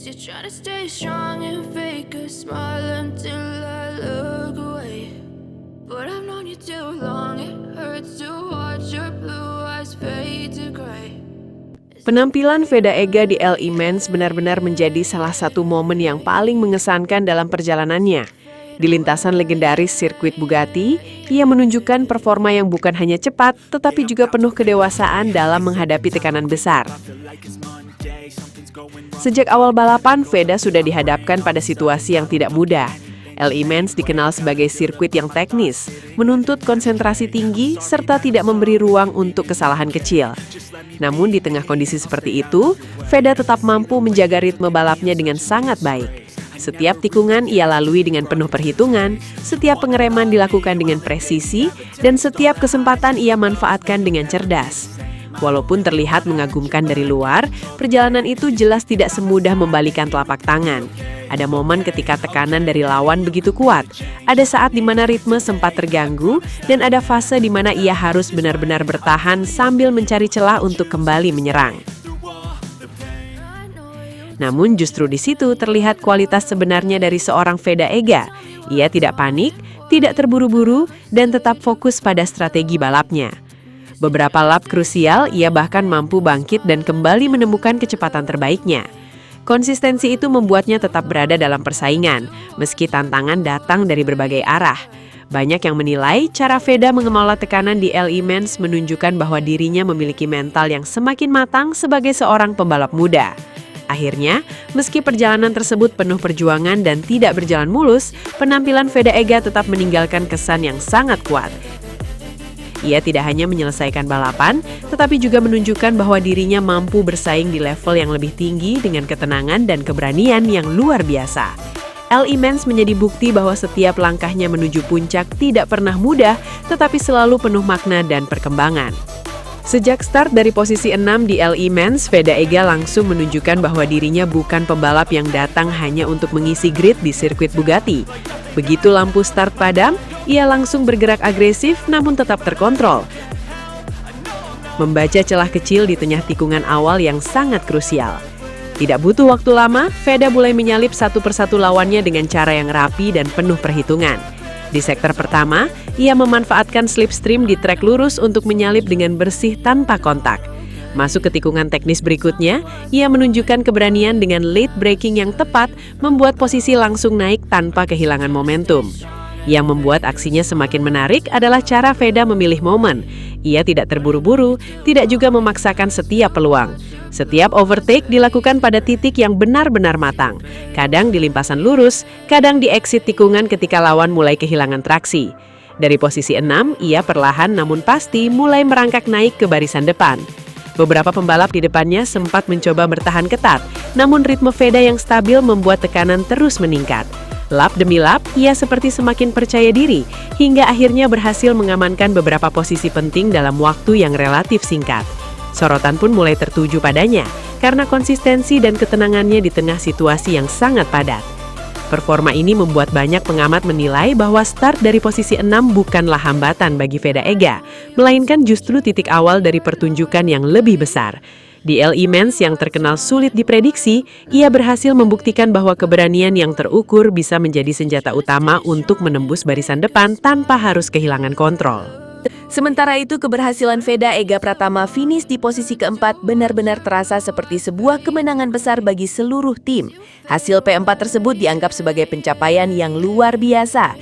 Guess you're trying to stay strong and fake a smile until I look away. But I've known you too long, it hurts to watch your blue eyes fade to gray. Penampilan Veda Ega di Le Mans benar-benar menjadi salah satu momen yang paling mengesankan dalam perjalanannya. Di lintasan legendaris sirkuit Bugatti, ia menunjukkan performa yang bukan hanya cepat, tetapi juga penuh kedewasaan dalam menghadapi tekanan besar. Sejak awal balapan, Veda sudah dihadapkan pada situasi yang tidak mudah. Le Mans dikenal sebagai sirkuit yang teknis, menuntut konsentrasi tinggi, serta tidak memberi ruang untuk kesalahan kecil. Namun di tengah kondisi seperti itu, Veda tetap mampu menjaga ritme balapnya dengan sangat baik. Setiap tikungan ia lalui dengan penuh perhitungan, setiap pengereman dilakukan dengan presisi, dan setiap kesempatan ia manfaatkan dengan cerdas. Walaupun terlihat mengagumkan dari luar, perjalanan itu jelas tidak semudah membalikan telapak tangan. Ada momen ketika tekanan dari lawan begitu kuat, ada saat di mana ritme sempat terganggu, dan ada fase di mana ia harus benar-benar bertahan sambil mencari celah untuk kembali menyerang. Namun justru di situ terlihat kualitas sebenarnya dari seorang Veda Ega. Ia tidak panik, tidak terburu-buru, dan tetap fokus pada strategi balapnya. Beberapa lap krusial, ia bahkan mampu bangkit dan kembali menemukan kecepatan terbaiknya. Konsistensi itu membuatnya tetap berada dalam persaingan, meski tantangan datang dari berbagai arah. Banyak yang menilai cara Veda mengelola tekanan di Le Mans menunjukkan bahwa dirinya memiliki mental yang semakin matang sebagai seorang pembalap muda. Akhirnya, meski perjalanan tersebut penuh perjuangan dan tidak berjalan mulus, penampilan Veda Ega tetap meninggalkan kesan yang sangat kuat. Ia tidak hanya menyelesaikan balapan, tetapi juga menunjukkan bahwa dirinya mampu bersaing di level yang lebih tinggi dengan ketenangan dan keberanian yang luar biasa. Le Mans menjadi bukti bahwa setiap langkahnya menuju puncak tidak pernah mudah, tetapi selalu penuh makna dan perkembangan. Sejak start dari posisi 6 di Le Mans, Veda Ega langsung menunjukkan bahwa dirinya bukan pembalap yang datang hanya untuk mengisi grid di sirkuit Bugatti. Begitu lampu start padam, ia langsung bergerak agresif namun tetap terkontrol. Membaca celah kecil di tengah tikungan awal yang sangat krusial. Tidak butuh waktu lama, Veda mulai menyalip satu persatu lawannya dengan cara yang rapi dan penuh perhitungan. Di sektor pertama, ia memanfaatkan slipstream di trek lurus untuk menyalip dengan bersih tanpa kontak. Masuk ke tikungan teknis berikutnya, ia menunjukkan keberanian dengan late braking yang tepat, membuat posisi langsung naik tanpa kehilangan momentum. Yang membuat aksinya semakin menarik adalah cara Veda memilih momen. Ia tidak terburu-buru, tidak juga memaksakan setiap peluang. Setiap overtake dilakukan pada titik yang benar-benar matang. Kadang di limpasan lurus, kadang di exit tikungan ketika lawan mulai kehilangan traksi. Dari posisi 6, ia perlahan namun pasti mulai merangkak naik ke barisan depan. Beberapa pembalap di depannya sempat mencoba bertahan ketat, namun ritme Veda yang stabil membuat tekanan terus meningkat. Lap demi lap, ia seperti semakin percaya diri, hingga akhirnya berhasil mengamankan beberapa posisi penting dalam waktu yang relatif singkat. Sorotan pun mulai tertuju padanya, karena konsistensi dan ketenangannya di tengah situasi yang sangat padat. Performa ini membuat banyak pengamat menilai bahwa start dari posisi 6 bukanlah hambatan bagi Veda Ega, melainkan justru titik awal dari pertunjukan yang lebih besar. Di Le Mans yang terkenal sulit diprediksi, ia berhasil membuktikan bahwa keberanian yang terukur bisa menjadi senjata utama untuk menembus barisan depan tanpa harus kehilangan kontrol. Sementara itu, keberhasilan Veda Ega Pratama finish di posisi keempat benar-benar terasa seperti sebuah kemenangan besar bagi seluruh tim. Hasil P4 tersebut dianggap sebagai pencapaian yang luar biasa,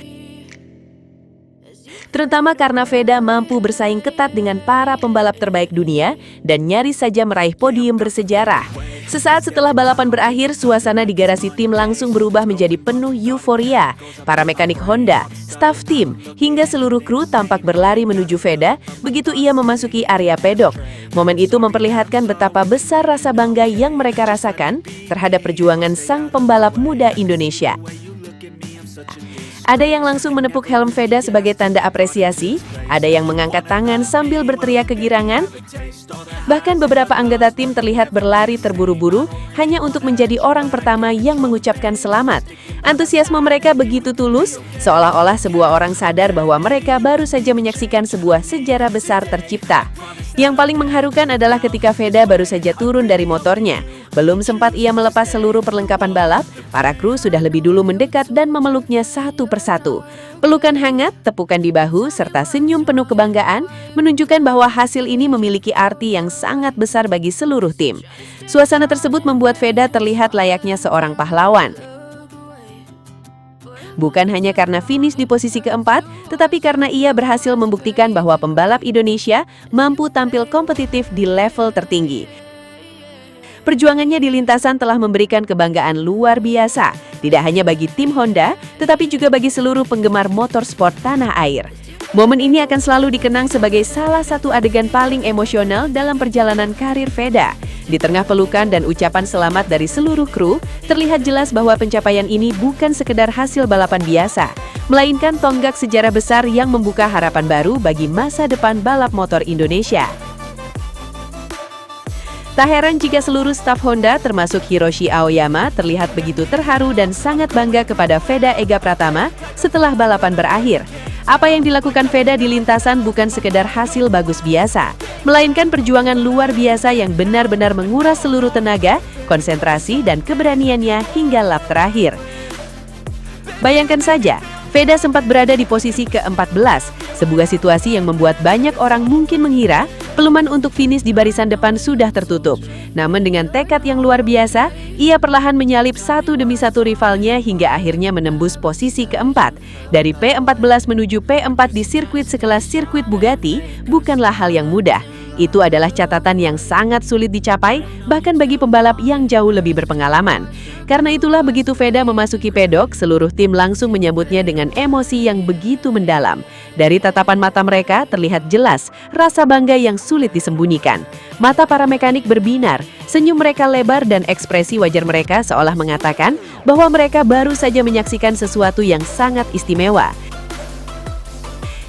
terutama karena Veda mampu bersaing ketat dengan para pembalap terbaik dunia dan nyaris saja meraih podium bersejarah. Sesaat setelah balapan berakhir, suasana di garasi tim langsung berubah menjadi penuh euforia. Para mekanik Honda, staf tim, hingga seluruh kru tampak berlari menuju Veda begitu ia memasuki area pedok. Momen itu memperlihatkan betapa besar rasa bangga yang mereka rasakan terhadap perjuangan sang pembalap muda Indonesia. Ada yang langsung menepuk helm Veda sebagai tanda apresiasi, ada yang mengangkat tangan sambil berteriak kegirangan. Bahkan beberapa anggota tim terlihat berlari terburu-buru hanya untuk menjadi orang pertama yang mengucapkan selamat. Antusiasme mereka begitu tulus, seolah-olah sebuah orang sadar bahwa mereka baru saja menyaksikan sebuah sejarah besar tercipta. Yang paling mengharukan adalah ketika Veda baru saja turun dari motornya. Belum sempat ia melepas seluruh perlengkapan balap, para kru sudah lebih dulu mendekat dan memeluknya satu persatu. Pelukan hangat, tepukan di bahu, serta senyum penuh kebanggaan menunjukkan bahwa hasil ini memiliki arti yang sangat besar bagi seluruh tim. Suasana tersebut membuat Veda terlihat layaknya seorang pahlawan. Bukan hanya karena finish di posisi keempat, tetapi karena ia berhasil membuktikan bahwa pembalap Indonesia mampu tampil kompetitif di level tertinggi. Perjuangannya di lintasan telah memberikan kebanggaan luar biasa, tidak hanya bagi tim Honda, tetapi juga bagi seluruh penggemar motorsport tanah air. Momen ini akan selalu dikenang sebagai salah satu adegan paling emosional dalam perjalanan karir Veda. Di tengah pelukan dan ucapan selamat dari seluruh kru, terlihat jelas bahwa pencapaian ini bukan sekedar hasil balapan biasa, melainkan tonggak sejarah besar yang membuka harapan baru bagi masa depan balap motor Indonesia. Tak heran jika seluruh staf Honda termasuk Hiroshi Aoyama terlihat begitu terharu dan sangat bangga kepada Veda Ega Pratama setelah balapan berakhir. Apa yang dilakukan Veda di lintasan bukan sekedar hasil bagus biasa, melainkan perjuangan luar biasa yang benar-benar menguras seluruh tenaga, konsentrasi, dan keberaniannya hingga lap terakhir. Bayangkan saja, Veda sempat berada di posisi ke-14, sebuah situasi yang membuat banyak orang mungkin mengira peluman untuk finish di barisan depan sudah tertutup. Namun dengan tekad yang luar biasa, ia perlahan menyalip satu demi satu rivalnya hingga akhirnya menembus posisi keempat. Dari P14 menuju P4 di sirkuit sekelas sirkuit Bugatti bukanlah hal yang mudah. Itu adalah catatan yang sangat sulit dicapai, bahkan bagi pembalap yang jauh lebih berpengalaman. Karena itulah begitu Veda memasuki pedok, seluruh tim langsung menyambutnya dengan emosi yang begitu mendalam. Dari tatapan mata mereka terlihat jelas rasa bangga yang sulit disembunyikan. Mata para mekanik berbinar, senyum mereka lebar dan ekspresi wajar mereka seolah mengatakan bahwa mereka baru saja menyaksikan sesuatu yang sangat istimewa.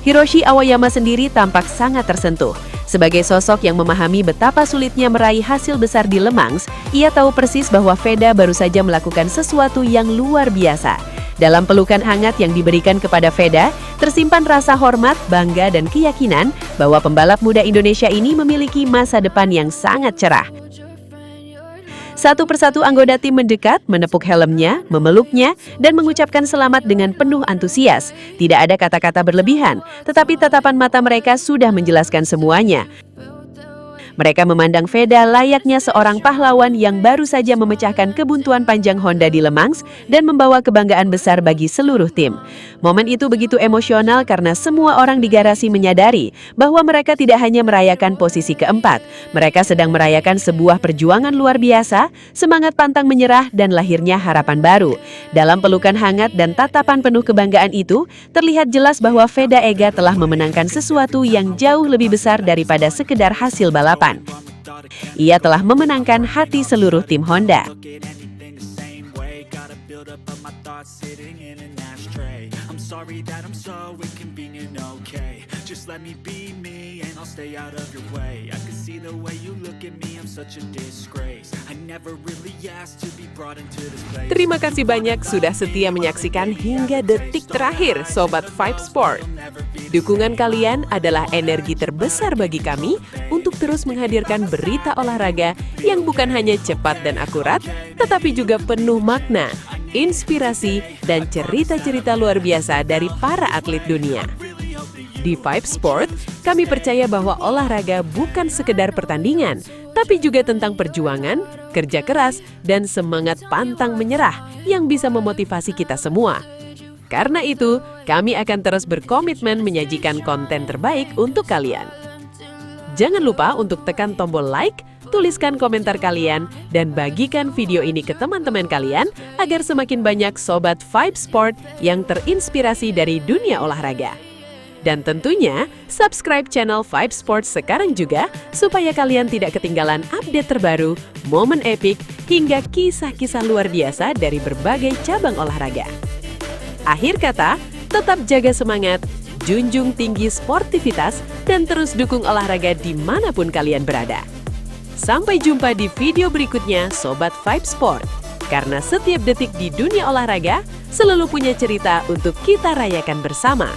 Hiroshi Aoyama sendiri tampak sangat tersentuh. Sebagai sosok yang memahami betapa sulitnya meraih hasil besar di Le Mans, ia tahu persis bahwa Veda baru saja melakukan sesuatu yang luar biasa. Dalam pelukan hangat yang diberikan kepada Veda, tersimpan rasa hormat, bangga, dan keyakinan bahwa pembalap muda Indonesia ini memiliki masa depan yang sangat cerah. Satu persatu anggota tim mendekat, menepuk helmnya, memeluknya, dan mengucapkan selamat dengan penuh antusias. Tidak ada kata-kata berlebihan, tetapi tatapan mata mereka sudah menjelaskan semuanya. Mereka memandang Veda layaknya seorang pahlawan yang baru saja memecahkan kebuntuan panjang Honda di Le Mans dan membawa kebanggaan besar bagi seluruh tim. Momen itu begitu emosional karena semua orang di garasi menyadari bahwa mereka tidak hanya merayakan posisi keempat, mereka sedang merayakan sebuah perjuangan luar biasa, semangat pantang menyerah, dan lahirnya harapan baru. Dalam pelukan hangat dan tatapan penuh kebanggaan itu, terlihat jelas bahwa Veda Ega telah memenangkan sesuatu yang jauh lebih besar daripada sekedar hasil balapan. Ia telah memenangkan hati seluruh tim Honda. Terima kasih banyak sudah setia menyaksikan hingga detik terakhir Sobat Vibe Sport. Dukungan kalian adalah energi terbesar bagi kami untuk terus menghadirkan berita olahraga yang bukan hanya cepat dan akurat, tetapi juga penuh makna, inspirasi, dan cerita-cerita luar biasa dari para atlet dunia. Di Vibe Sport, kami percaya bahwa olahraga bukan sekedar pertandingan, tapi juga tentang perjuangan, kerja keras, dan semangat pantang menyerah yang bisa memotivasi kita semua. Karena itu, kami akan terus berkomitmen menyajikan konten terbaik untuk kalian. Jangan lupa untuk tekan tombol like, tuliskan komentar kalian, dan bagikan video ini ke teman-teman kalian agar semakin banyak Sobat Vibe Sport yang terinspirasi dari dunia olahraga. Dan tentunya, subscribe channel Vibe Sport sekarang juga supaya kalian tidak ketinggalan update terbaru, momen epik, hingga kisah-kisah luar biasa dari berbagai cabang olahraga. Akhir kata, tetap jaga semangat, junjung tinggi sportivitas, dan terus dukung olahraga dimanapun kalian berada. Sampai jumpa di video berikutnya Sobat Vibe Sport. Karena setiap detik di dunia olahraga selalu punya cerita untuk kita rayakan bersama.